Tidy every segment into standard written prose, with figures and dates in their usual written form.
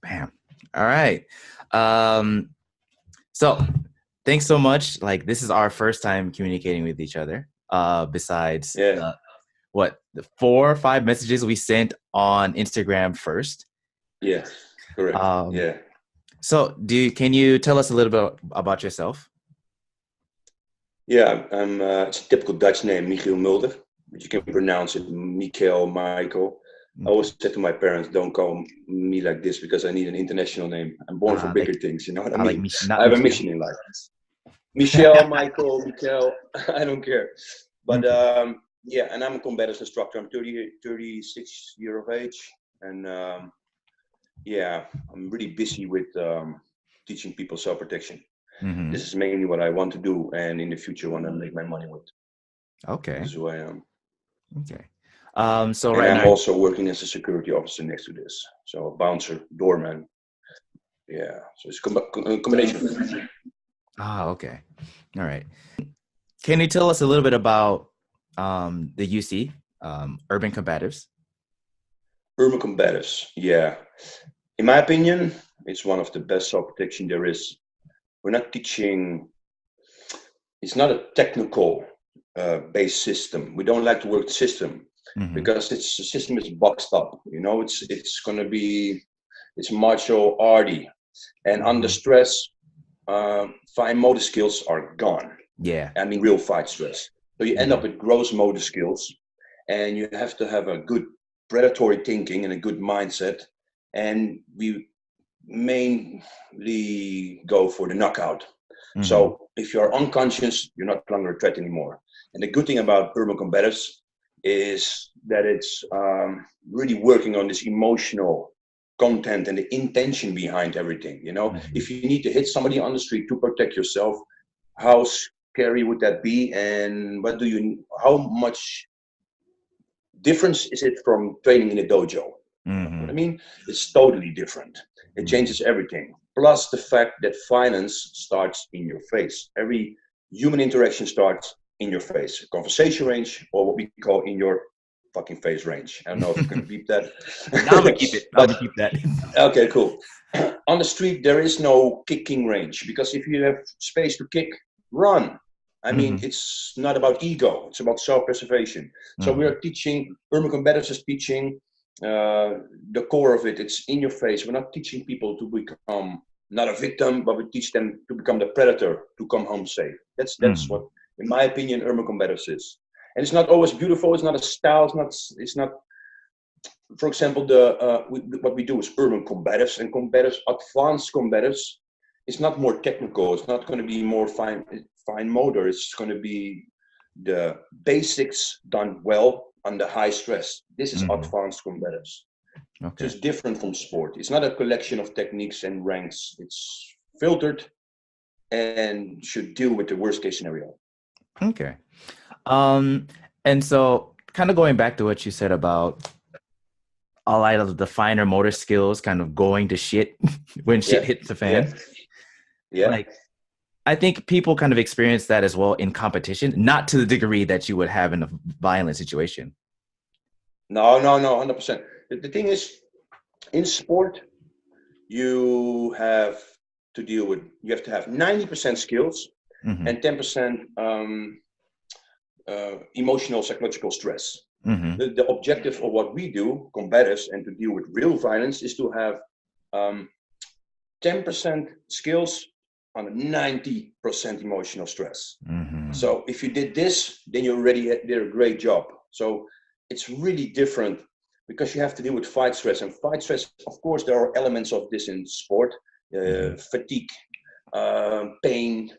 Bam. All right. Um, so thanks so much. Like this is our first time communicating with each other. Besides Yeah, the 4 or 5 messages we sent on Instagram first. yeah, correct. Um, Yeah, so can you tell us a little bit about yourself? yeah. It's a typical Dutch name, Michiel Mulder, but you can pronounce it Michael, Michael. I Okay. always said to my parents, "Don't call me like this because I need an international name. I'm born for bigger Like things. You know what I mean? I not have a Michelle. mission in life. Michelle, Michael, Michael. I don't care. But Okay. yeah, and I'm a combatives instructor. I'm 36 year of age, and yeah, I'm really busy with teaching people self protection. This Mm-hmm. is mainly what I want to do, and in the future, want to make my money with. This Okay. is who I am. Okay. So And right I'm now, also working as a security officer next to this. So a bouncer, doorman. Yeah. So it's a combination. okay. All right. Can you tell us a little bit about the UC, Urban Combatives? Urban combatives. Yeah. In my opinion, it's one of the best self protection there is. We're not teaching, it's not a technical based system. We don't like to work the system Mm-hmm. because it's the system is boxed up. You know, it's going to be, it's martial arty. And under Mm-hmm. stress, fine motor skills are gone. Yeah. I mean, real fight stress. So you end Mm-hmm. up with gross motor skills, and you have to have a good predatory thinking and a good mindset. And we mainly go for the knockout. Mm-hmm. So if you're unconscious, you're not longer a threat anymore. And the good thing about urban combatives is that it's really working on this emotional content and the intention behind everything. You know, Mm-hmm. if you need to hit somebody on the street to protect yourself, how scary would that be? And what do you? How much difference is it from training in a dojo? You know what I Mm-hmm. mean? It's totally different. It Mm-hmm. changes everything. Plus the fact that violence starts in your face. Every human interaction starts in your face. Conversation range, or what we call in your fucking face range. I don't know if you can beep that. Now I'm gonna keep it. I'm But gonna keep that. okay, cool. On the street, there is no kicking range because if you have space to kick, run. I mean, Mm-hmm. it's not about ego, it's about self preservation. So, we Mm-hmm. are teaching, urban combatives is teaching the core of it. It's in your face. We're not teaching people to become not a victim, but we teach them to become the predator to come home safe. That's Mm-hmm. what, in my opinion, urban combatives is. And it's not always beautiful. It's not a style. It's not for example, what we do is urban combatives and combatives, advanced combatives. It's not more technical. It's not going to be more fine motor. It's going to be the basics done well under high stress. This is Mm-hmm. advanced combatives. So Okay. it's different from sport. It's not a collection of techniques and ranks. It's filtered and should deal with the worst case scenario. Okay. Um, and so kind of going back to what you said about a lot of the finer motor skills kind of going to shit when shit Yeah, hits the yeah, fan. yeah. Like I think people kind of experience that as well in competition, not to the degree that you would have in a violent situation. No, no, no, 100%. The thing is, in sport, you have to deal with, you have to have 90% skills Mm-hmm. and 10% emotional psychological stress. Mm-hmm. The objective of what we do, combatives, and to deal with real violence is to have um, 10% skills on 90% emotional stress. Mm-hmm. So if you did this, then you already did a great job. So it's really different because you have to deal with fight stress. And fight stress, of course, there are elements of this in sport, Mm-hmm. fatigue, pain,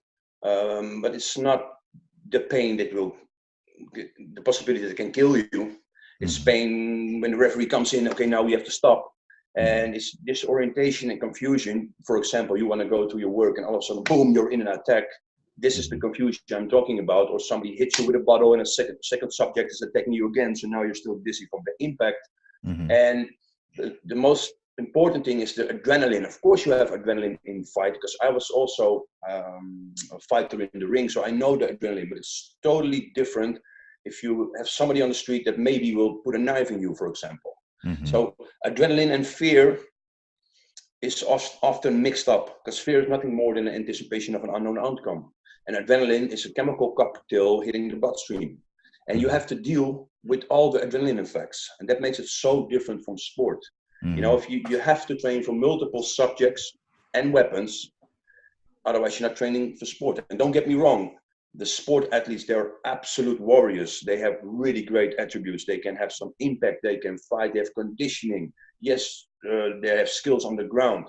but it's not the pain that will, the possibility that can kill you. It's Mm-hmm. pain when the referee comes in, okay, now we have to stop. Mm-hmm. And it's disorientation and confusion. For example, you want to go to your work and all of a sudden, boom, you're in an attack. This is the Mm-hmm. confusion I'm talking about. Or somebody hits you with a bottle and a second subject is attacking you again. So now you're still dizzy from the impact. Mm-hmm. And the most important thing is the adrenaline. Of course, you have adrenaline in fight because I was also a fighter in the ring. So I know the adrenaline, but it's totally different if you have somebody on the street that maybe will put a knife in you, for example. Mm-hmm. So adrenaline and fear is often mixed up, because fear is nothing more than an anticipation of an unknown outcome. And adrenaline is a chemical cocktail hitting the bloodstream. And you have to deal with all the adrenaline effects. And that makes it so different from sport. You know, if you have to train for multiple subjects and weapons, otherwise you're not training for sport. And don't get me wrong, the sport athletes, they're absolute warriors. They have really great attributes. They can have some impact. They can fight. They have conditioning. Yes, they have skills on the ground.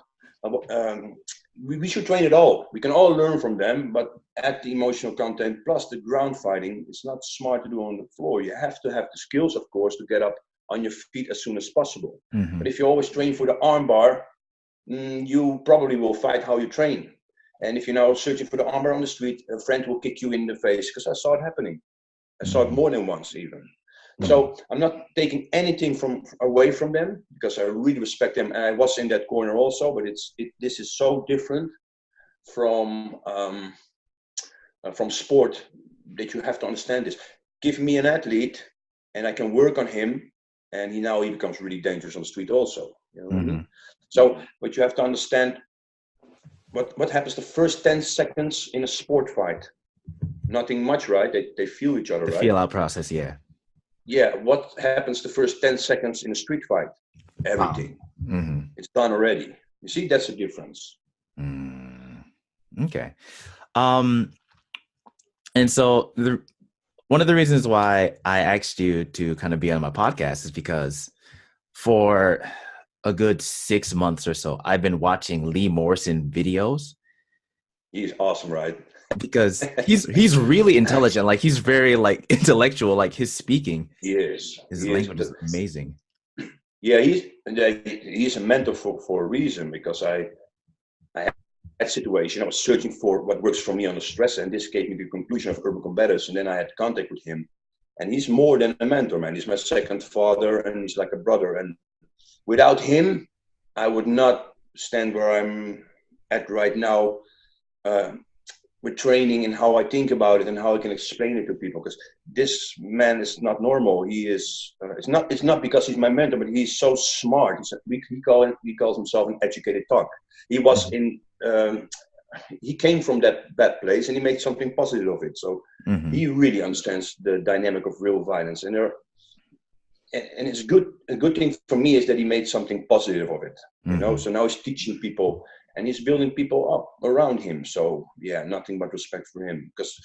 We should train it all. We can all learn from them, but add the emotional content plus the ground fighting. It's not smart to do on the floor. You have to have the skills, of course, to get up on your feet as soon as possible. But if you always train for the armbar, you probably will fight how you train. And if you're now searching for the armbar on the street, a friend will kick you in the face, because I saw it happening. I saw it more than once even. So I'm not taking anything away from them, because I really respect them. And I was in that corner also, but this is so different from sport, that you have to understand this. Give me an athlete and I can work on him, and he becomes really dangerous on the street also. You know what I mean? So, but you have to understand what happens the first 10 seconds in a sport fight. Nothing much, right? They feel each other, the right? feel out process, yeah. Yeah, what happens the first 10 seconds in a street fight? Everything. It's done already. You see, that's the difference. Okay. And so one of the reasons why I asked you to kind of be on my podcast is because for a good 6 months or so, I've been watching Lee Morrison videos. He's awesome, right? Because he's really intelligent. Like, he's very like intellectual. Like, his speaking, his language is amazing. Yeah, he's a mentor for a reason, because I had that situation. I was searching for what works for me on the stress, and this gave me the conclusion of urban combatives. And then I had contact with him, and he's more than a mentor, man. He's my second father, and he's like a brother. And without him, I would not stand where I'm at right now, with training and how I think about it and how I can explain it to people. Because this man is not normal. He is. It's not because he's my mentor, but he's so smart. He calls himself an educated thug. He was in. He came from that bad place, and he made something positive of it. So he really understands the dynamic of real violence. And it's good. A good thing for me is that he made something positive of it. You know. So now he's teaching people, and he's building people up around him. So yeah, nothing but respect for him, because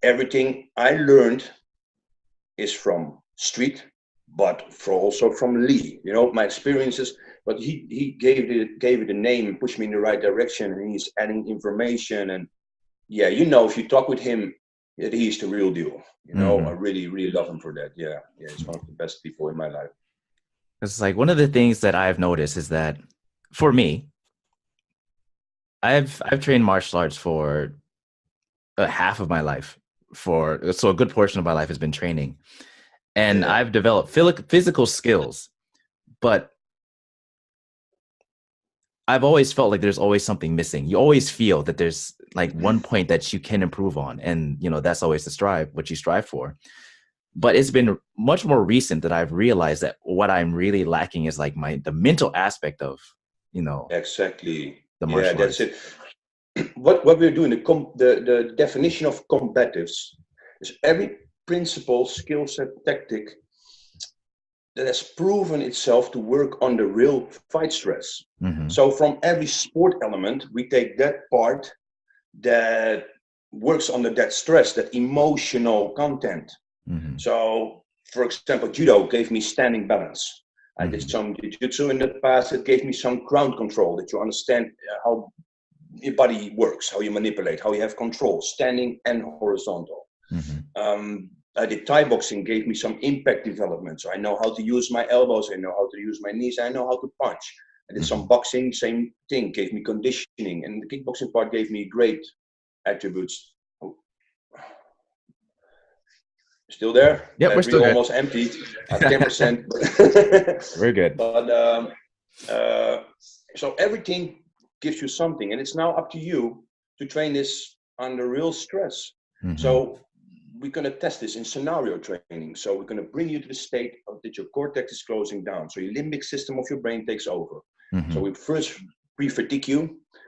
everything I learned is from street, but also from Lee. You know, my experiences. But he gave it a name and pushed me in the right direction, and he's adding information. And yeah, you know, if you talk with him, he's the real deal. You know, I really, really love him for that. Yeah, he's one of the best people in my life. It's like, one of the things that I've noticed is that for me, I've trained martial arts for half of my life. So a good portion of my life has been training, and I've developed physical skills, but I've always felt like there's always something missing. You always feel that there's like one point that you can improve on, and you know, that's always what you strive for. But it's been much more recent that I've realized that what I'm really lacking is like the mental aspect of, you know, exactly. The martial that's arts. it. What we're doing, the definition of combatives is every principle, skill set, tactic that has proven itself to work under real fight stress. So from every sport element, we take that part that works under that stress, that emotional content. So, for example, judo gave me standing balance. I did some jiu-jitsu in the past. It gave me some ground control, that you understand how your body works, how you manipulate, how you have control, standing and horizontal. I did Thai boxing, gave me some impact development. So I know how to use my elbows, I know how to use my knees, I know how to punch. I did some boxing, same thing, gave me conditioning. And the kickboxing part gave me great attributes. Still there? Yeah, we're still almost empty at 10%. We're good. But so everything gives you something, and it's now up to you to train this under real stress. So we're going to test this in scenario training. So we're going to bring you to the state of that your cortex is closing down. So your limbic system of your brain takes over. So we first pre-fatigue you,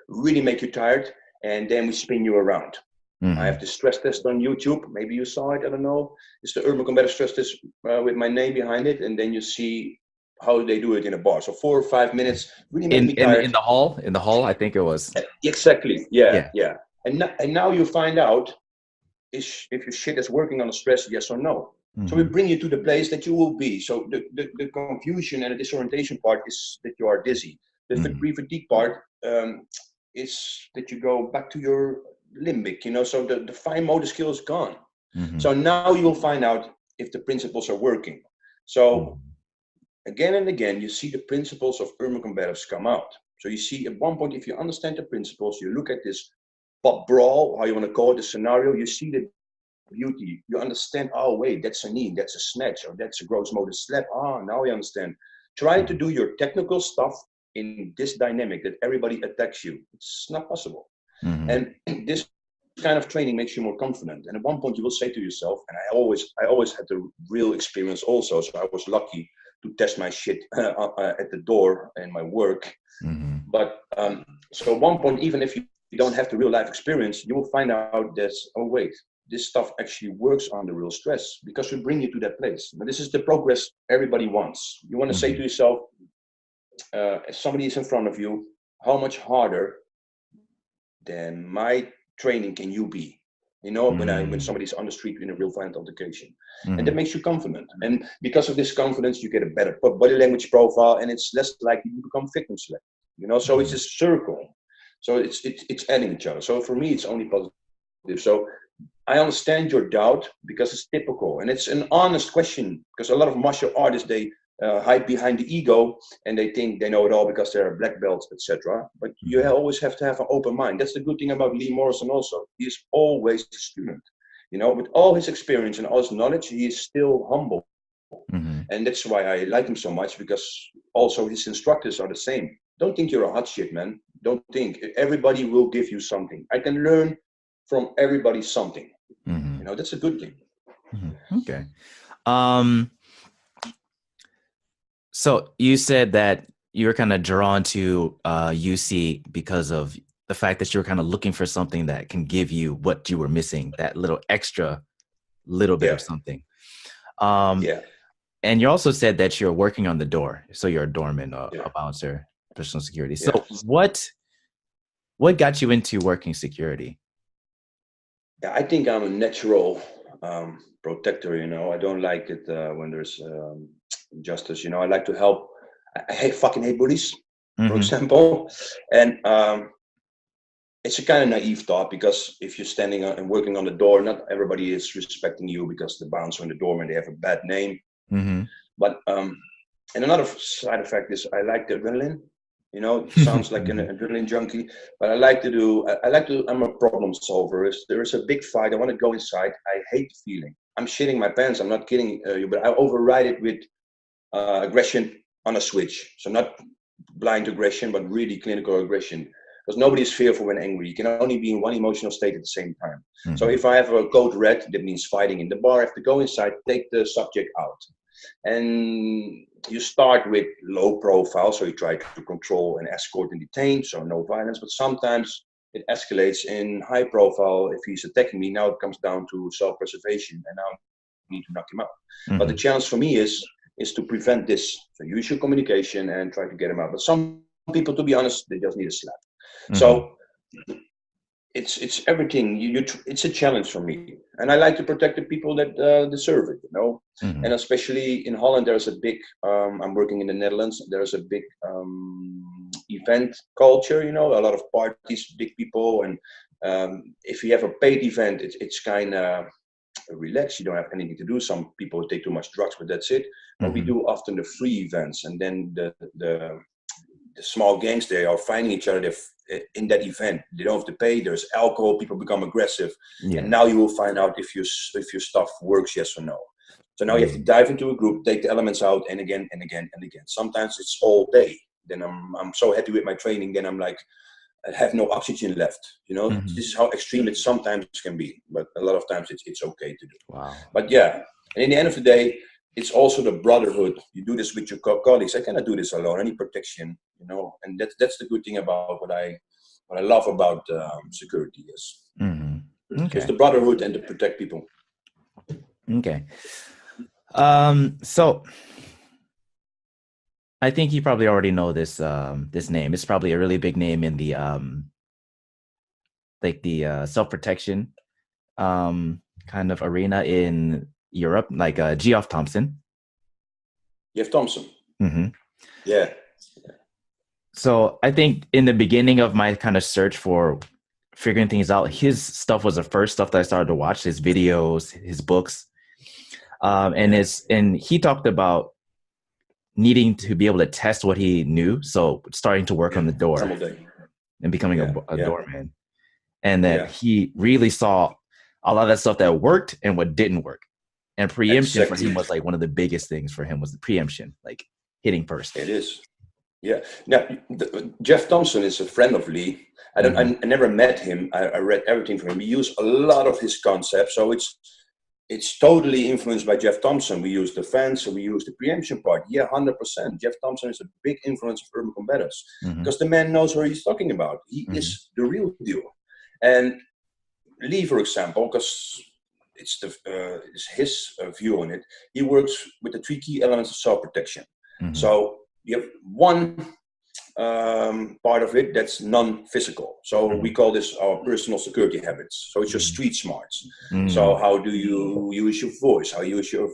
really make you tired, and then we spin you around. I have the stress test on YouTube. Maybe you saw it. I don't know. It's the Urban Combative stress test with my name behind it, and then you see how they do it in a bar. So 4 or 5 minutes, really make me tired. In the hall. In the hall, I think it was. Exactly. Yeah. And now you find out if your shit is working on the stress, yes or no. So we bring you to the place that you will be. So the confusion and the disorientation part is that you are dizzy. The pre-fatigue part is that you go back to your limbic, so the fine motor skill is gone. So now you will find out if the principles are working. So again and again, you see the principles of urban combatives come out. So you see at one point, if you understand the principles, you look at this pop brawl, how you want to call it, the scenario, you see the beauty. You understand, oh wait, that's a knee, that's a snatch, or that's a gross motor slap. Now I understand. Try to do your technical stuff in this dynamic that everybody attacks you. It's not possible. And this kind of training makes you more confident. And at one point you will say to yourself, and I always had the real experience also, so I was lucky to test my shit at the door in my work. But so at one point, even if you don't have the real life experience, you will find out that, oh wait, this stuff actually works under real stress, because we bring you to that place. But this is the progress everybody wants. You want to say to yourself, if somebody is in front of you, how much harder than my training can you be? When somebody's on the street in a real violent altercation. And that makes you confident. And because of this confidence, you get a better body language profile, and it's less likely you become victim select. So it's a circle. So it's adding each other. So for me, it's only positive. So I understand your doubt, because it's typical, and it's an honest question, because a lot of martial artists, they hide behind the ego, and they think they know it all because they're black belts, etc. But you always have to have an open mind. That's the good thing about Lee Morrison also. He's always a student. With all his experience and all his knowledge, he is still humble. And that's why I like him so much, because also his instructors are the same. Don't think you're a hot shit, man. Don't think. Everybody will give you something. I can learn from everybody something. That's a good thing. Okay. So you said that you were kind of drawn to UC because of the fact that you were kind of looking for something that can give you what you were missing, that little extra little bit of something. And you also said that you're working on the door. So you're a doorman, a bouncer, personal security. So what got you into working security? Yeah, I think I'm a natural protector. I don't like it when there's injustice. I like to help. I fucking hate bullies, for example. And it's a kind of naive thought, because if you're standing and working on the door, not everybody is respecting you, because the bouncer and the doorman, they have a bad name. But and another side effect is I like the adrenaline. It sounds like an adrenaline junkie, but I'm a problem solver. If there is a big fight, I want to go inside. I hate the feeling. I'm shitting my pants. I'm not kidding you, but I override it with aggression on a switch. So not blind aggression, but really clinical aggression. Because nobody is fearful when angry. You can only be in one emotional state at the same time. So if I have a code red, that means fighting in the bar. I have to go inside, take the subject out. And you start with low profile, so you try to control and escort and detain, so no violence. But sometimes it escalates in high profile. If he's attacking me, now it comes down to self-preservation, and now I need to knock him out. But the challenge for me is to prevent this. So use your communication and try to get him out. But some people, to be honest, they just need a slap. So it's everything. It's a challenge for me, and I like to protect the people that deserve it. And especially in Holland, there's a big. I'm working in the Netherlands. There's a big event culture. A lot of parties, big people, and if you have a paid event, it's kind of relaxed. You don't have anything to do. Some people take too much drugs, but that's it. But we do often the free events, and then the small gangs, they are finding each other in that event. They don't have to pay. There's alcohol. People become aggressive, and now you will find out if your stuff works, yes or no. So now you have to dive into a group, take the elements out, and again and again and again. Sometimes it's all day. Then I'm so happy with my training. Then I'm like, I have no oxygen left. This is how extreme it sometimes can be, but a lot of times it's okay to do. Wow. But yeah, and in the end of the day, it's also the brotherhood. You do this with your colleagues. I cannot do this alone. I need protection, you know, and that's the good thing about what I love about security is. Okay. It's the brotherhood and to protect people. Okay. So I think you probably already know this this name. It's probably a really big name in the like the self-protection kind of arena in Europe, like Geoff Thompson. Geoff Thompson. Mm-hmm. Yeah. So I think in the beginning of my kind of search for figuring things out, his stuff was the first stuff that I started to watch, his videos, his books. And he talked about needing to be able to test what he knew. So starting to work on the door and becoming a doorman. And that he really saw a lot of that stuff that worked and what didn't work. And preemption for him was like one of the biggest things for him was the preemption, like hitting first. It is. Yeah. Now, Geoff Thompson is a friend of Lee. I never met him. I read everything from him. We use a lot of his concepts. So it's totally influenced by Geoff Thompson. We use defense, so we use the preemption part. Yeah, 100%. Geoff Thompson is a big influence of urban combatives because the man knows what he's talking about. He is the real deal. And Lee, for example, because it's his view on it, he works with the 3 key elements of self-protection. So you have one part of it that's non-physical. So we call this our personal security habits. So it's your street smarts. So how do you use your voice? How you use your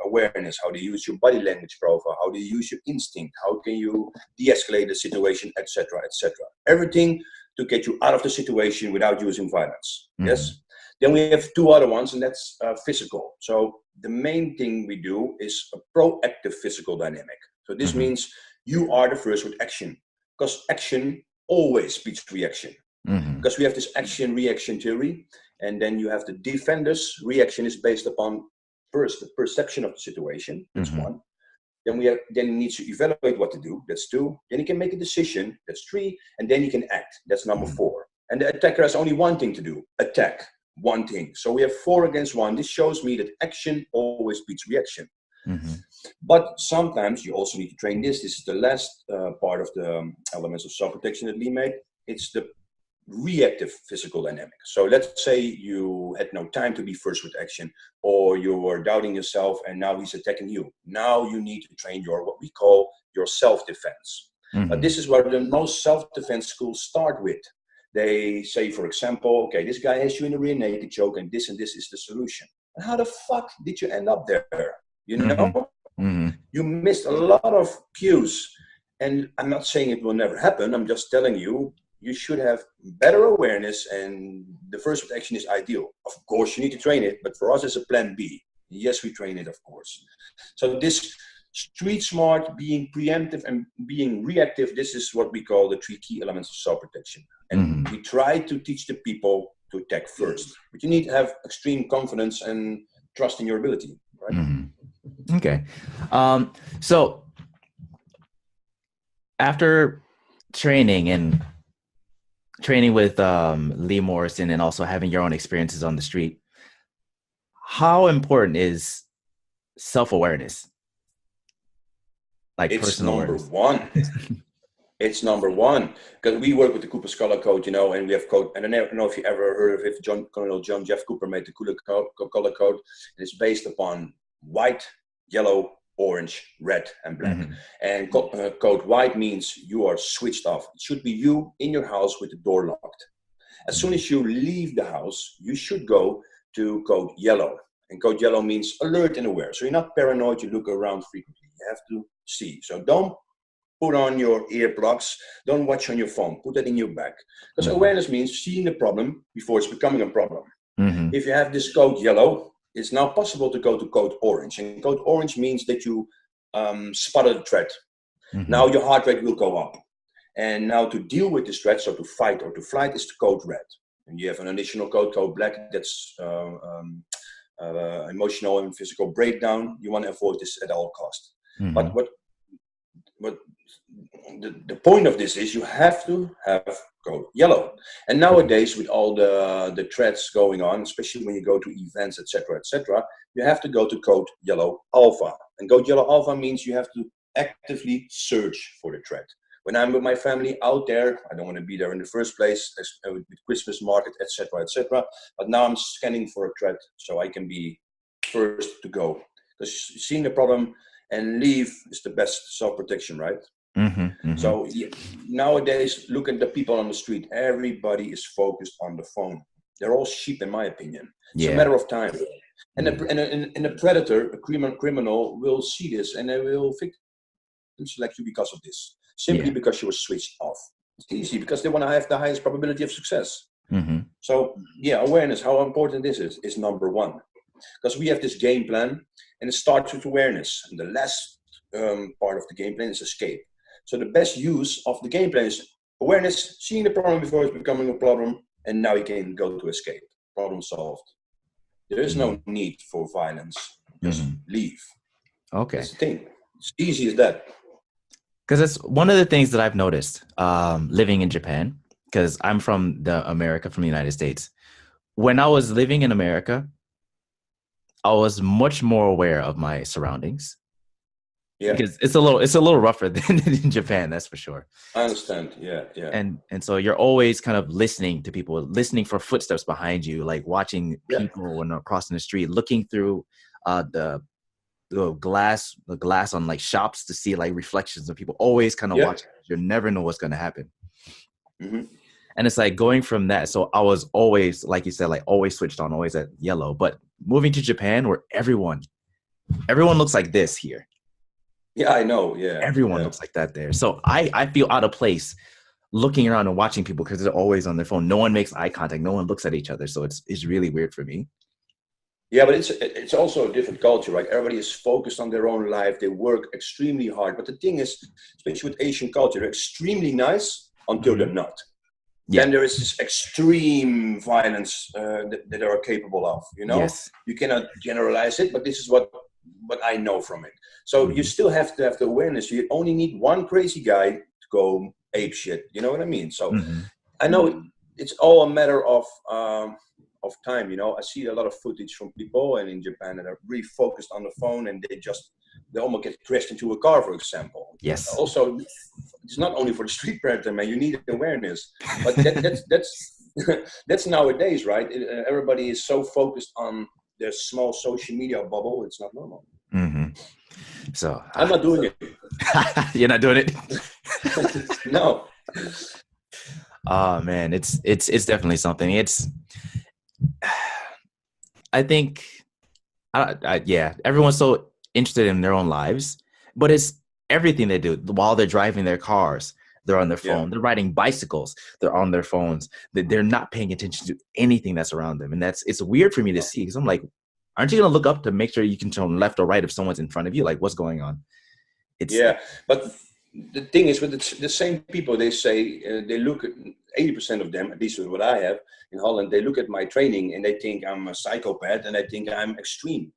awareness? How do you use your body language profile? How do you use your instinct? How can you de-escalate the situation, etc., etc. Everything to get you out of the situation without using violence. Yes. Then we have 2 other ones, and that's physical. So the main thing we do is a proactive physical dynamic. So this means you are the first with action, because action always beats reaction. Because we have this action-reaction theory, and then you have the defenders. Reaction is based upon first the perception of the situation. That's 1. Then he needs to evaluate what to do. That's 2. Then he can make a decision. That's 3. And then he can act. That's number 4. And the attacker has only one thing to do: attack. One thing. So we have 4 against 1. This shows me that action always beats reaction. But sometimes you also need to train this. This is the last part of the elements of self-protection that Lee made. It's the reactive physical dynamic. So let's say you had no time to be first with action, or you were doubting yourself and now he's attacking you. Now you need to train what we call your self-defense. But this is where the most self-defense schools start with. They say, for example, okay, this guy has you in a rear naked choke and this is the solution. And how the fuck did you end up there? You know, you missed a lot of cues. And I'm not saying it will never happen. I'm just telling you, you should have better awareness, and the first action is ideal. Of course, you need to train it, but for us, it's a plan B. Yes, we train it, of course. So this street smart, being preemptive and being reactive, this is what we call the 3 key elements of self-protection. And we try to teach the people to attack first. But you need to have extreme confidence and trust in your ability, right? Okay. So after training with Lee Morrison and also having your own experiences on the street, how important is self-awareness? Like it's personal number awareness. 1. It's number 1, because we work with the Cooper Scholar Code, you know, and we have code. And I don't know if you ever heard of it. Colonel John Jeff Cooper made the Color Code, and it's based upon white, yellow, orange, red, and black. And code white means you are switched off. It should be you in your house with the door locked. As soon as you leave the house, you should go to code yellow. And code yellow means alert and aware. So you're not paranoid, you look around frequently. You have to see. So don't put on your earplugs, don't watch on your phone, put that in your bag. Because awareness means seeing the problem before it's becoming a problem. If you have this code yellow, it's now possible to go to code orange. And code orange means that you spotted a threat. Now your heart rate will go up. And now to deal with this threat, so to fight or to flight, is the code red. And you have an additional code black, that's emotional and physical breakdown. You want to avoid this at all costs. But what the point of this is, you have to have code yellow. And nowadays, with all the threats going on, especially when you go to events, etc., you have to go to code yellow alpha. And go yellow alpha means you have to actively search for the threat. When I'm with my family out there, I don't want to be there in the first place, with Christmas market, etc., etc. But now I'm scanning for a threat, so I can be first to go. Because seeing the problem and leave is the best self-protection, right? So nowadays, look at the people on the street. Everybody is focused on the phone. They're all sheep, in my opinion. It's a matter of time. And a predator, a criminal, will see this and they will victim select you because of this. Simply because you were switched off. It's easy because they want to have the highest probability of success. So yeah, awareness, how important this is number one. Because we have this game plan and it starts with awareness. And the last part of the game plan is escape. So the best use of the game plan is awareness, seeing the problem before it's becoming a problem, and now you can go to escape. Problem solved. There is no need for violence. Just leave. Okay. That's the thing. It's easy as that. Because that's one of the things that I've noticed living in Japan, because I'm from the United States. When I was living in America, I was much more aware of my surroundings. Yeah. Because it's a little rougher than in Japan, that's for sure. I understand. Yeah. And so you're always kind of listening to people, listening for footsteps behind you, like watching people when they're crossing the street, looking through the glass on like shops to see like reflections of people, always kind of watching. You never know what's going to happen. And it's like going from that. So I was always, like you said, like always switched on, always at yellow. But moving to Japan, where everyone looks like this here. Yeah, I know. Yeah. Everyone looks like that there. So I feel out of place looking around and watching people because they're always on their phone. No one makes eye contact. No one looks at each other. So it's really weird for me. Yeah, but it's also a different culture, right? Everybody is focused on their own life. They work extremely hard. But the thing is, especially with Asian culture, they're extremely nice until they're not. Yeah. Then there is this extreme violence that they are capable of, you know? Yes. You cannot generalize it, but this is what I know from it. So you still have to have the awareness. You only need one crazy guy to go ape shit. You know what I mean? So I know it's all a matter of time. You know, I see a lot of footage from people and in Japan that are really focused on the phone and they almost get crashed into a car, for example. Yes. Also, it's not only for the street predator, man. You need awareness, but that's nowadays, right? Everybody is so focused on their small social media bubble. It's not normal. So I'm not doing it. You're not doing it? No. Oh man, it's definitely something. I think, everyone's so interested in their own lives, but it's everything they do while they're driving their cars. They're on their phone. Yeah. They're riding bicycles. They're on their phones. They're not paying attention to anything that's around them. And it's weird for me to see because I'm like, aren't you going to look up to make sure you can turn left or right if someone's in front of you? Like, what's going on? But the thing is with the same people, they say they look at 80% of them, at least with what I have in Holland, they look at my training and they think I'm a psychopath and they think I'm extreme,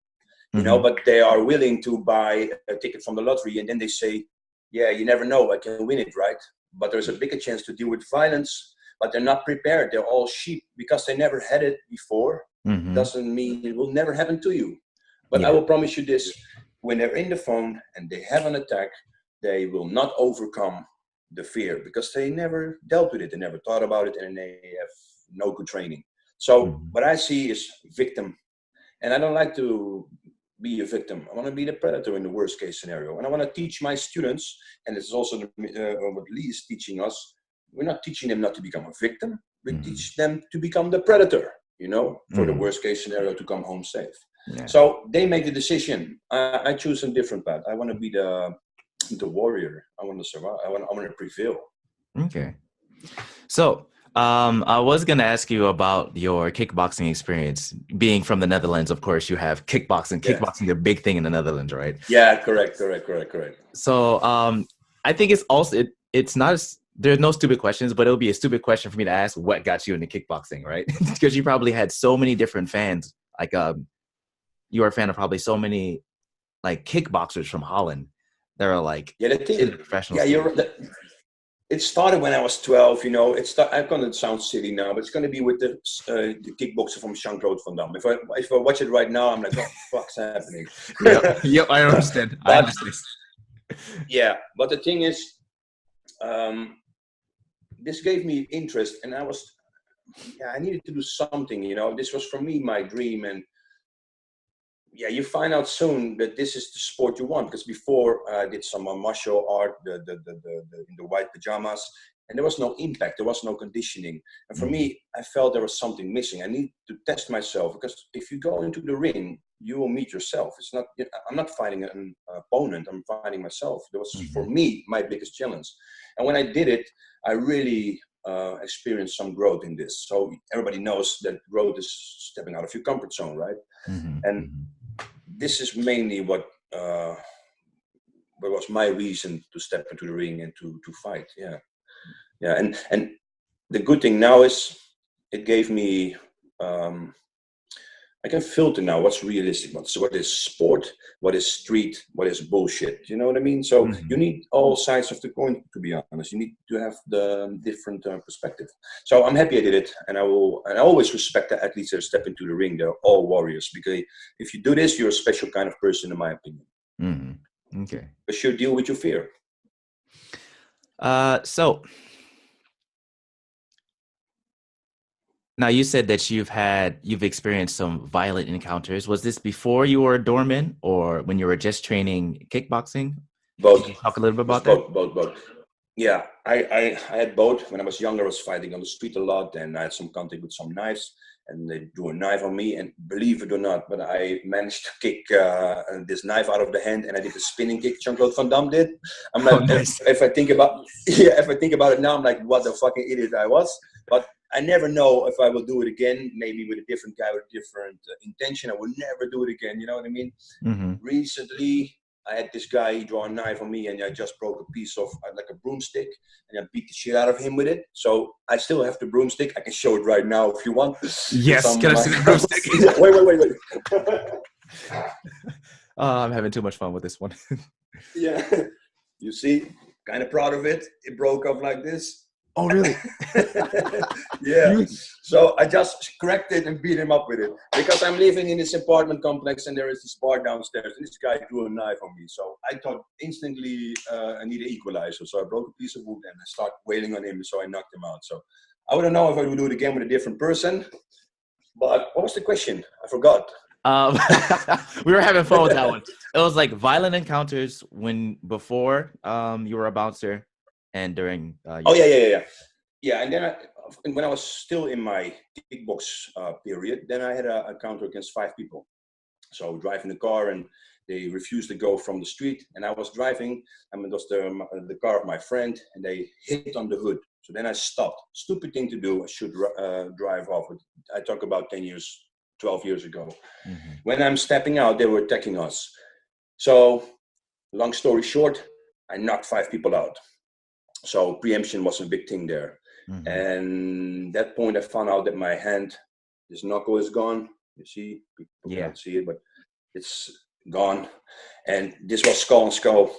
you know, but they are willing to buy a ticket from the lottery and then they say, yeah, you never know, I can win it, right? But there's a bigger chance to deal with violence, but they're not prepared. They're all sheep because they never had it before. Doesn't mean it will never happen to you. But I will promise you this, when they're in the phone and they have an attack, they will not overcome the fear because they never dealt with it. They never thought about it and they have no good training. So what I see is victim. And I don't like to be a victim. I want to be the predator in the worst case scenario. And I want to teach my students, and this is also what Lee is teaching us, we're not teaching them not to become a victim. We teach them to become the predator, you know, for the worst case scenario to come home safe. Yeah. So they make the decision. I choose a different path. I want to be the warrior. I want to survive. I want to prevail. Okay. So I was going to ask you about your kickboxing experience. Being from the Netherlands, of course, you have kickboxing. Kickboxing is a big thing in the Netherlands, right? Yeah, correct. So I think it's also, it's not, there's no stupid questions, but it'll be a stupid question for me to ask what got you into kickboxing, right? Because you probably had so many different fans. Like you are a fan of probably so many like kickboxers from Holland. They're like professionals. Yeah, It started when I was 12, you know. I'm gonna sound silly now, but it's gonna be with the kickboxer from Jean-Claude Van Damme. If I watch it right now, I'm like, what the fuck's happening? Yep. Yep. I understand. I But understand. yeah, but the thing is, this gave me interest, and I needed to do something, you know. This was for me my dream, and yeah, you find out soon that this is the sport you want. Because before I did some martial art, in the white pajamas, and there was no impact, there was no conditioning. And for me, I felt there was something missing. I need to test myself, because if you go into the ring, you will meet yourself. It's not, I'm not fighting an opponent, I'm fighting myself. That was for me my biggest challenge. And when I did it, I really experienced some growth in this. So everybody knows that growth is stepping out of your comfort zone, right? And this is mainly what was my reason to step into the ring and to fight. Yeah. And the good thing now is it gave me, I can filter now what's realistic, what is sport, what is street, what is bullshit. You know what I mean? So you need all sides of the coin, to be honest. You need to have the different perspective. So I'm happy I did it, and I always respect the athletes that step into the ring. They're all warriors, because if you do this, you're a special kind of person, in my opinion. Okay. Because you deal with your fear. So now you said that you've experienced some violent encounters. Was this before you were a doorman or when you were just training kickboxing? Both. Can you talk a little bit about that? Both. Yeah, I had both. When I was younger, I was fighting on the street a lot, and I had some contact with some knives, and they drew a knife on me. And believe it or not, but I managed to kick this knife out of the hand, and I did the spinning kick Jean-Claude Van Damme did. I'm like, Nice. if I think about it now, I'm like, what the fucking idiot I was. But I never know if I will do it again. Maybe with a different guy with a different intention. I will never do it again. You know what I mean? Recently, I had this guy, he drew a knife on me, and I just broke a piece of like a broomstick, and I beat the shit out of him with it. So I still have the broomstick. I can show it right now if you want. Yes, can I see the broomstick? Wait. I'm having too much fun with this one. Yeah, you see, kind of proud of it. It broke off like this. Oh, really? Yeah. So I just cracked it and beat him up with it, because I'm living in this apartment complex, and there is this bar downstairs, and this guy drew a knife on me. So I thought instantly I need an equalizer. So I broke a piece of wood and I started wailing on him. So I knocked him out. So I wouldn't know if I would do it again with a different person. But what was the question? I forgot. We were having fun with that one. It was like violent encounters before you were a bouncer and during. Yeah. And then when I was still in my kickbox period, then I had a encounter against 5 people. So driving the car, and they refused to go from the street, and I was driving, and it was the car of my friend, and they hit on the hood. So then I stopped. Stupid thing to do. I should drive off. I talk about 12 years ago. When I'm stepping out, they were attacking us. So long story short, I knocked 5 people out. So preemption was a big thing there. And at that point, I found out that my hand, this knuckle is gone. You see, people can't see it, but it's gone. And this was skull on skull.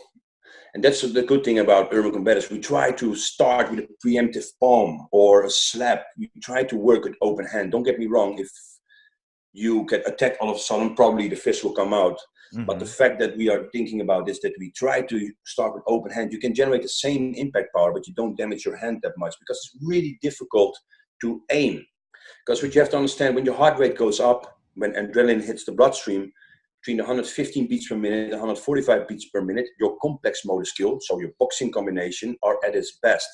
And that's the good thing about urban combatives. We try to start with a preemptive palm or a slap. We try to work with open hand. Don't get me wrong. If you get attacked all of a sudden, probably the fist will come out. But the fact that we are thinking about this, that we try to start with open hand, you can generate the same impact power, but you don't damage your hand that much, because it's really difficult to aim. Because what you have to understand, when your heart rate goes up, when adrenaline hits the bloodstream, between 115 beats per minute and 145 beats per minute, your complex motor skill, so your boxing combination, are at its best.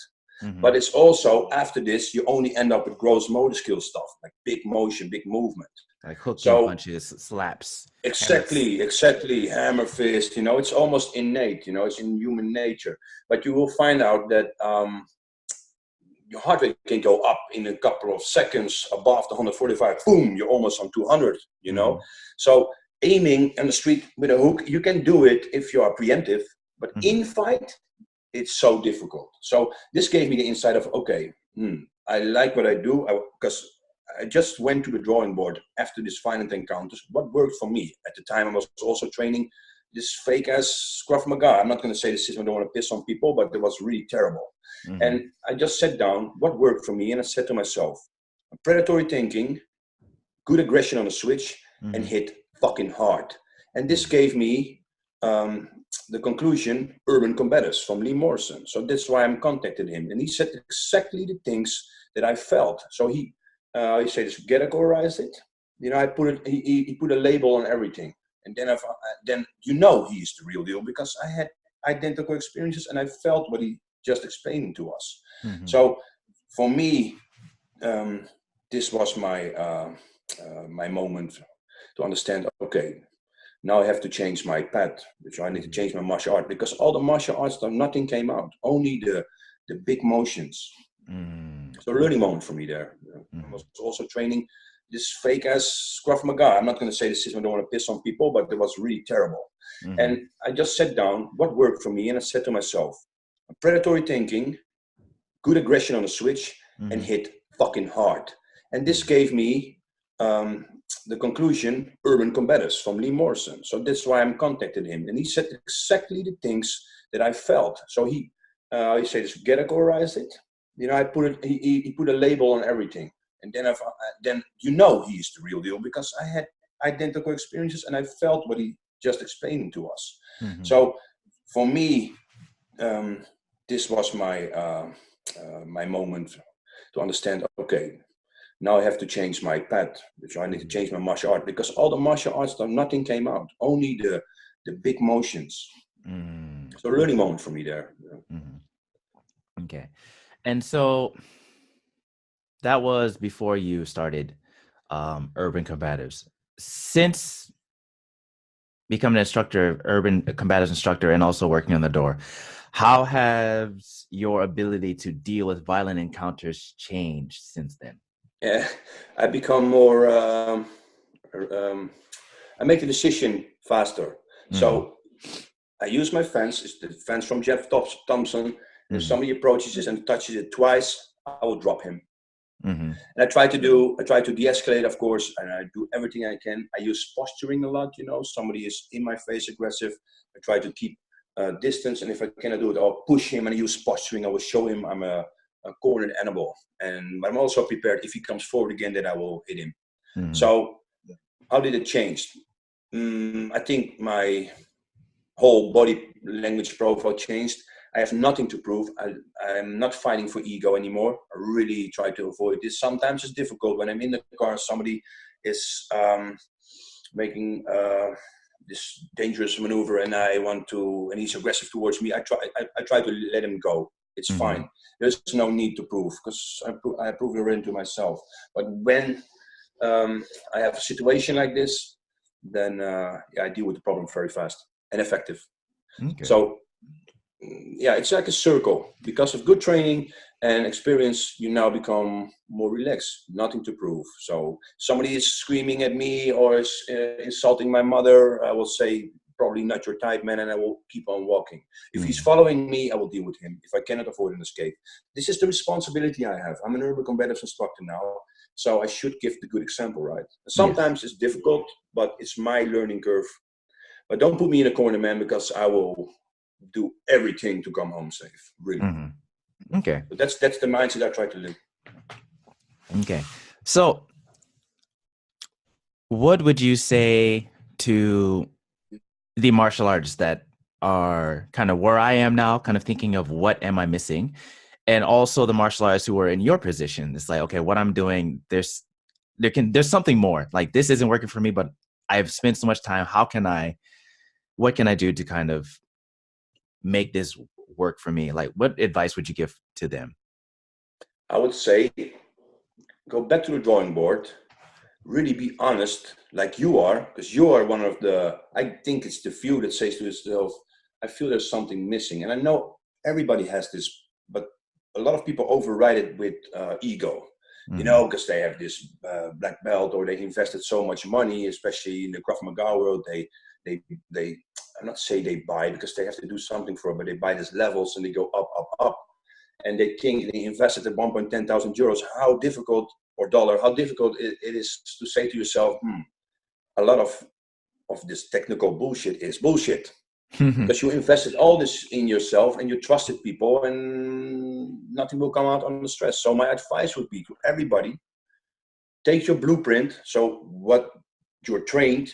But it's also, after this, you only end up with gross motor skill stuff, like big motion, big movement. Like hooking punches, slaps. Exactly. Hammer fist, it's almost innate, it's in human nature. But you will find out that your heart rate can go up in a couple of seconds above the 145. Boom, you're almost on 200, So aiming on the street with a hook, you can do it if you are preemptive, but in fight, it's so difficult. So this gave me the insight of, okay, I like what I do, because I just went to the drawing board after this violent encounters. What worked for me? At the time, I was also training this fake ass Krav Maga. I'm not going to say the system, I don't want to piss on people, but it was really terrible. And I just sat down, what worked for me, and I said to myself, predatory thinking, good aggression on the switch, and hit fucking hard. And this gave me the conclusion, urban combatives from Lee Morrison. So that's why I'm contacted him. And he said exactly the things that I felt. So he said, categorized it. You know, I put it, he put a label on everything. And then you know he's the real deal, because I had identical experiences and I felt what he just explained to us. So for me, this was my my moment to understand, okay, now I have to change my path, which I need to change my martial art, because all the martial arts stuff, nothing came out, only the big motions. So learning moment for me there. I was also training this fake ass Krav Maga. I'm not going to say the system, I don't want to piss on people, but it was really terrible. And I just sat down, what worked for me, and I said to myself, predatory thinking, good aggression on the switch, and hit fucking hard. And this gave me the conclusion, urban combatives from Lee Morrison. So that's why I'm contacted him. And he said exactly the things that I felt. So he said, categorized it. You know, I put it, he put a label on everything. And then you know he's the real deal, because I had identical experiences and I felt what he just explained to us. So for me, this was my my moment to understand, okay, now I have to change my path, which I need to change my martial art, because all the martial arts stuff, nothing came out, only the big motions. So learning moment for me there. Okay. And so that was before you started Urban Combatives. Since becoming an instructor, Urban Combatives instructor, and also working on the door, how has your ability to deal with violent encounters changed since then? Yeah, I become more, I make the decision faster. So I use my fence, it's the fence from Jeff Thompson. If somebody approaches it and touches it twice, I will drop him. And I try to de-escalate, of course, and I do everything I can. I use posturing a lot, you know, somebody is in my face aggressive. I try to keep distance, and if I cannot do it, I'll push him and I use posturing. I will show him I'm a cornered animal. But I'm also prepared, if he comes forward again, that I will hit him. So how did it change? I think my whole body language profile changed. I have nothing to prove. I'm not fighting for ego anymore. I really try to avoid this. Sometimes it's difficult when I'm in the car, somebody is making this dangerous maneuver and and he's aggressive towards me. I try to let him go. It's fine. There's no need to prove, because I prove it already to myself. But when I have a situation like this, then I deal with the problem very fast and effective. So yeah, it's like a circle. Because of good training and experience, you now become more relaxed, nothing to prove. So somebody is screaming at me or is insulting my mother, I will say, probably not your type, man, and I will keep on walking. If he's following me, I will deal with him. If I cannot avoid an escape, this is the responsibility I have. I'm an urban combatives instructor now, so I should give the good example, right? Sometimes it's difficult, but it's my learning curve. But don't put me in a corner, man, because I will do everything to come home safe, really. Okay. But that's the mindset I try to live. Okay. So what would you say to the martial arts that are kind of where I am now, kind of thinking of what am I missing? And also the martial artists who are in your position. It's like, okay, what I'm doing, there's something more. Like, this isn't working for me, but I've spent so much time. What can I do to kind of make this work for me? Like, what advice would you give to them? I would say, go back to the drawing board, really be honest, like you are, because you are one of I think it's the few that says to itself, I feel there's something missing. And I know everybody has this, but a lot of people override it with ego, you know, because they have this black belt, or they invested so much money, especially in the Krav Maga world. They I'm not say they buy, because they have to do something for it, but they buy these levels and they go up, up, up. And they think they invested at 1,10,000 euros. How difficult, or dollar, how difficult it is to say to yourself, a lot of of this technical bullshit is bullshit. Because you invested all this in yourself and you trusted people, and nothing will come out on the stress. So my advice would be to everybody, take your blueprint, so what you're trained,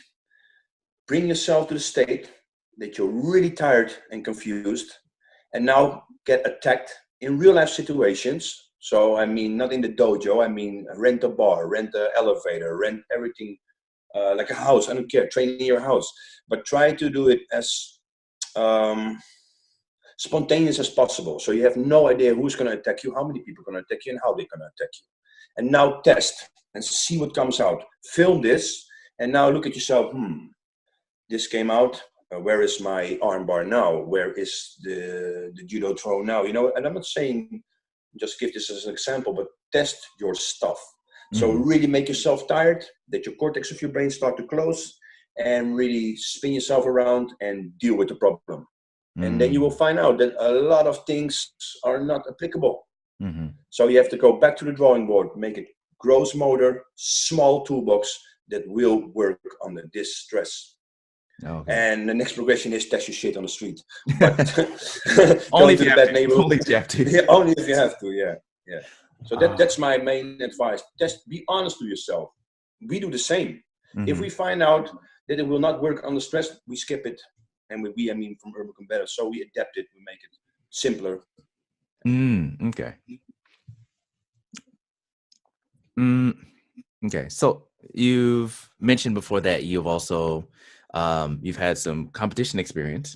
bring yourself to the state that you're really tired and confused, and now get attacked in real life situations. So I mean, not in the dojo, I mean rent a bar, rent an elevator, rent everything, like a house, I don't care, train in your house. But try to do it as spontaneous as possible. So you have no idea who's going to attack you, how many people are going to attack you, and how they're going to attack you. And now test and see what comes out. Film this, and now look at yourself. This came out. Where is my armbar now? Where is the judo throw now? You know, and I'm not saying just give this as an example, but test your stuff. So really make yourself tired, that your cortex of your brain start to close, and really spin yourself around and deal with the problem. And then you will find out that a lot of things are not applicable. So you have to go back to the drawing board, make it gross motor, small toolbox that will work under this stress. Okay. And the next progression is test your shit on the street. But only if you have to. Only if you have to. Yeah, only if you have to, yeah. So that's my main advice. Just be honest to yourself. We do the same. If we find out that it will not work under stress, we skip it. And I mean from urban combatives. So we adapt it, we make it simpler. Okay. Okay. So you've mentioned before that you've also you've had some competition experience.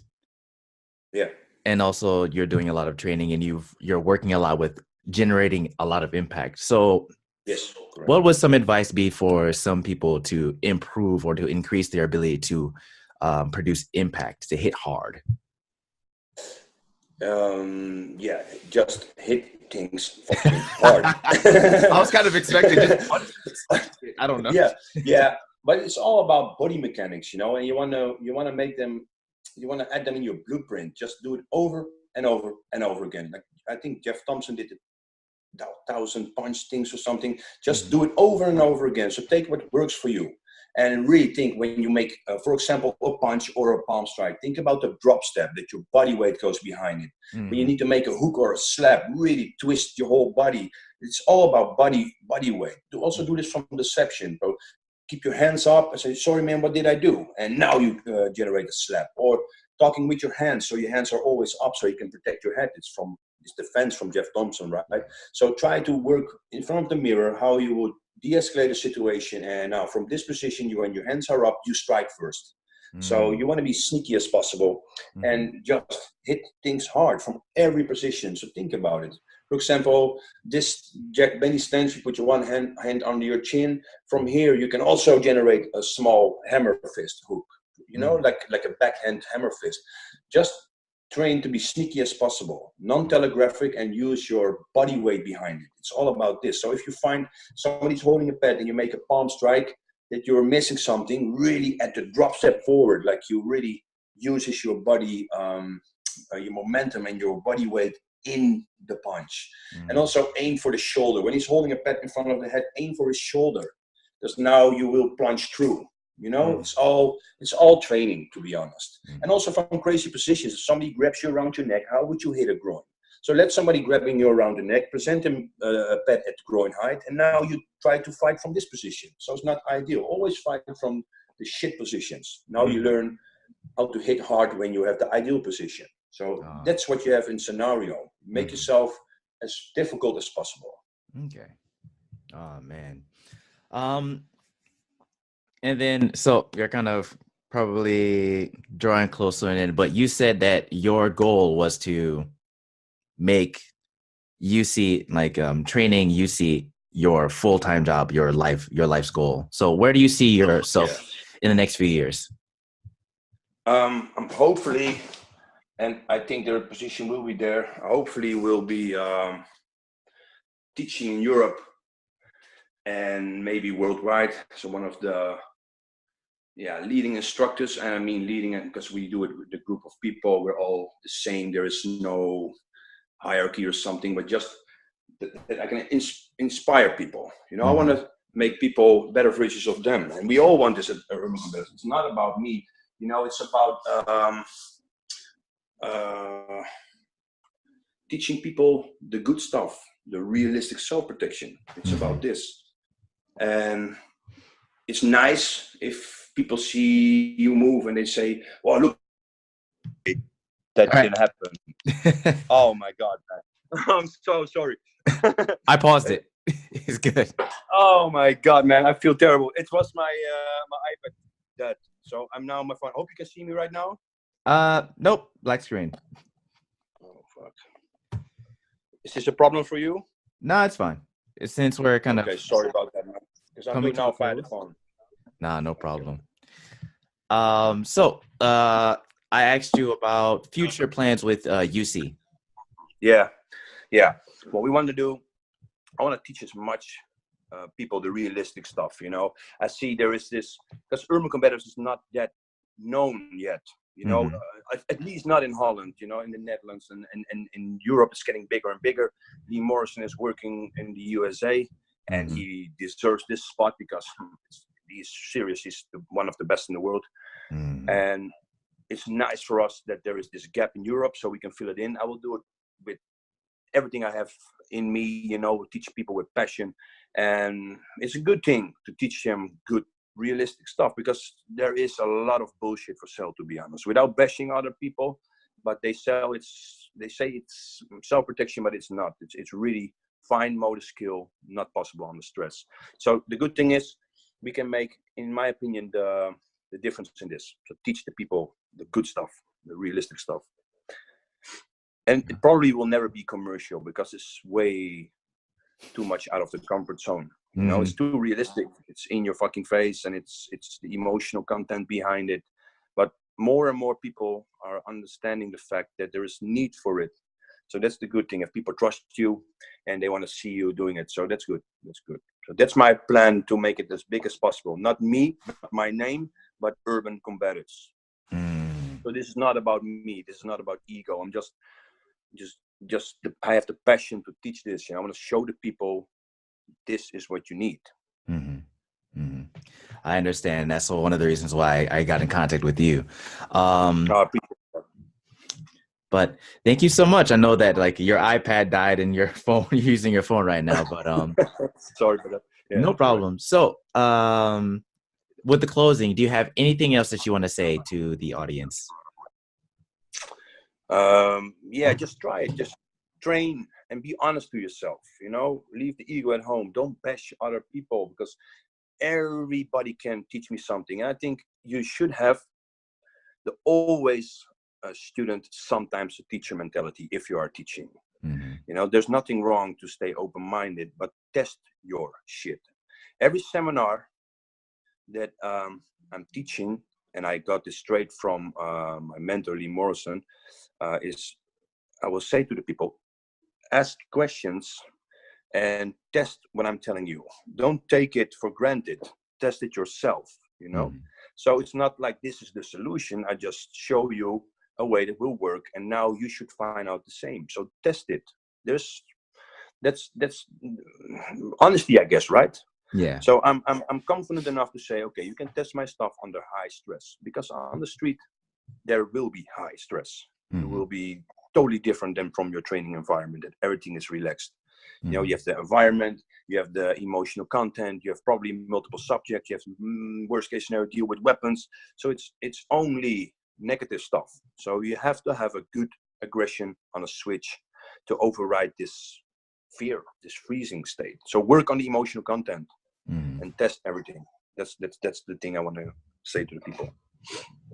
Yeah. And also you're doing a lot of training, and you're working a lot with generating a lot of impact. So yes, correct. What would some advice be for some people to improve or to increase their ability to produce impact, to hit hard? Yeah, just hit things fucking hard. I was kind of expecting I don't know. Yeah, but it's all about body mechanics, you know, and you want to make them, you want to add them in your blueprint. Just do it over and over and over again. Like I think Jeff Thompson did it 1,000 punch things or something. Just do it over and over again. So take what works for you. And really think when you make, for example, a punch or a palm strike, think about the drop step, that your body weight goes behind it. When you need to make a hook or a slap, really twist your whole body. It's all about body weight. You also do this from deception. So keep your hands up and say, sorry, man, what did I do? And now you generate a slap. Or talking with your hands, so your hands are always up so you can protect your head. It's defense from Jeff Thompson, right? So try to work in front of the mirror how you would de-escalate a situation, and now from this position, when your hands are up, you strike first. So you want to be sneaky as possible and just hit things hard from every position. So think about it. For example, this Jack Benny stance, you put your one hand under your chin. From here, you can also generate a small hammer fist hook, you know, like a backhand hammer fist. Just train to be sneaky as possible, non-telegraphic, and use your body weight behind it. It's all about this. So if you find somebody's holding a pad and you make a palm strike, that you're missing something, really at the drop step forward, like you really uses your body, your momentum and your body weight in the punch. And also aim for the shoulder. When he's holding a pad in front of the head, aim for his shoulder, because now you will plunge through. You know, it's all training, to be honest. And also from crazy positions. If somebody grabs you around your neck, how would you hit a groin? So let somebody grabbing you around the neck, present him a pad at groin height, and now you try to fight from this position. So it's not ideal. Always fight from the shit positions. Now you learn how to hit hard when you have the ideal position. So that's what you have in scenario. Make yourself as difficult as possible. Okay. Oh, man. And then, so you're kind of probably drawing closer in, but you said that your goal was to make UC, like training UC, your full-time job, your life's goal. So where do you see yourself in the next few years? I'm hopefully, and I think their position will be there, hopefully will be teaching in Europe and maybe worldwide. So one of the leading instructors, and I mean leading because we do it with a group of people. We're all the same. There is no hierarchy or something, but just that I can inspire people. You know, I want to make people better versions of them. And we all want this at Urban Combatives. It's not about me, it's about teaching people the good stuff, the realistic self-protection. It's about this. And it's nice if people see you move and they say, "Well, look, that didn't happen." Oh my God, man. I'm so sorry. I paused it. It's good. Oh my God, man. I feel terrible. It was my iPad dead. So I'm now on my phone. Hope you can see me right now. Nope. Black screen. Oh, fuck. Is this a problem for you? No, it's fine. Since we're kind of... Okay, sorry about that, man. Because I'm doing now via the phone. Nah, no problem. So I asked you about future plans with UC. Yeah. What we want to do, I want to teach as much people the realistic stuff. I see there is this, because Urban Combatives is not that known yet. At least not in Holland. In the Netherlands and in Europe, it's getting bigger and bigger. Lee Morrison is working in the USA, and he deserves this spot because he's serious. He's one of the best in the world, and it's nice for us that there is this gap in Europe, so we can fill it in. I will do it with everything I have in me, teach people with passion. And it's a good thing to teach them good, realistic stuff, because there is a lot of bullshit for sale, to be honest, without bashing other people. But they say it's self-protection, but it's not. It's really fine motor skill, not possible under stress. So the good thing is we can make, in my opinion, the difference in this. So teach the people the good stuff, the realistic stuff. And it probably will never be commercial because it's way too much out of the comfort zone. It's too realistic. It's in your fucking face, and it's the emotional content behind it. But more and more people are understanding the fact that there is need for it. So that's the good thing. If people trust you and they want to see you doing it, so that's good. That's good. So that's my plan, to make it as big as possible. Not me, not my name, but Urban Combatives. So this is not about me. This is not about ego. I'm just I have the passion to teach this. I want to show the people this is what you need. I understand. That's one of the reasons why I got in contact with you. But thank you so much. I know that like your iPad died and your phone, you're using your phone right now, but sorry for that. Yeah, no problem. So with the closing, do you have anything else that you want to say to the audience? Just try it. Just train and be honest to yourself. Leave the ego at home. Don't bash other people, because everybody can teach me something. And I think you should have the always student, sometimes a teacher mentality if you are teaching. There's nothing wrong to stay open-minded, but test your shit. Every seminar that I'm teaching, and I got this straight from my mentor, Lee Morrison, is I will say to the people, ask questions and test what I'm telling you. Don't take it for granted. Test it yourself, So it's not like this is the solution. I just show you a way that will work, and now you should find out the same. So test it. That's honesty, I guess, right? Yeah. So I'm confident enough to say, okay, you can test my stuff under high stress, because on the street there will be high stress. It will be totally different than from your training environment, that everything is relaxed. You have the environment, you have the emotional content, you have probably multiple subjects, you have worst case scenario deal with weapons. So it's only negative stuff. So you have to have a good aggression on a switch to override this fear, this freezing state. So work on the emotional content and test everything. That's the thing I want to say to the people.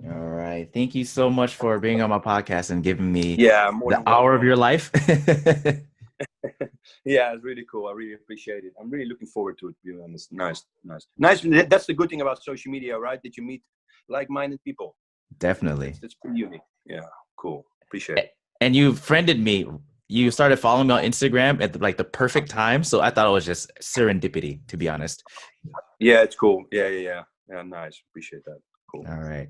All right. Thank you so much for being on my podcast and giving me the hour of your life. Yeah, it's really cool. I really appreciate it. I'm really looking forward to it, to be honest. Nice. That's the good thing about social media, right? That you meet like-minded people. Definitely. That's pretty unique. Yeah, cool. Appreciate it. And you friended me. You started following me on Instagram at the perfect time. So I thought it was just serendipity, to be honest. Yeah, it's cool. Yeah. Nice. Appreciate that. Cool. All right.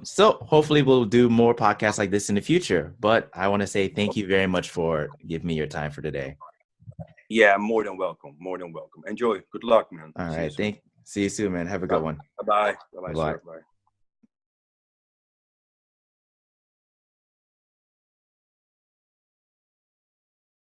So hopefully we'll do more podcasts like this in the future. But I want to say thank you very much for giving me your time for today. Yeah, more than welcome. More than welcome. Enjoy. Good luck, man. All See you right. soon. See you soon, man. Have a good one. Bye bye. Bye bye, Bye. sir. Bye.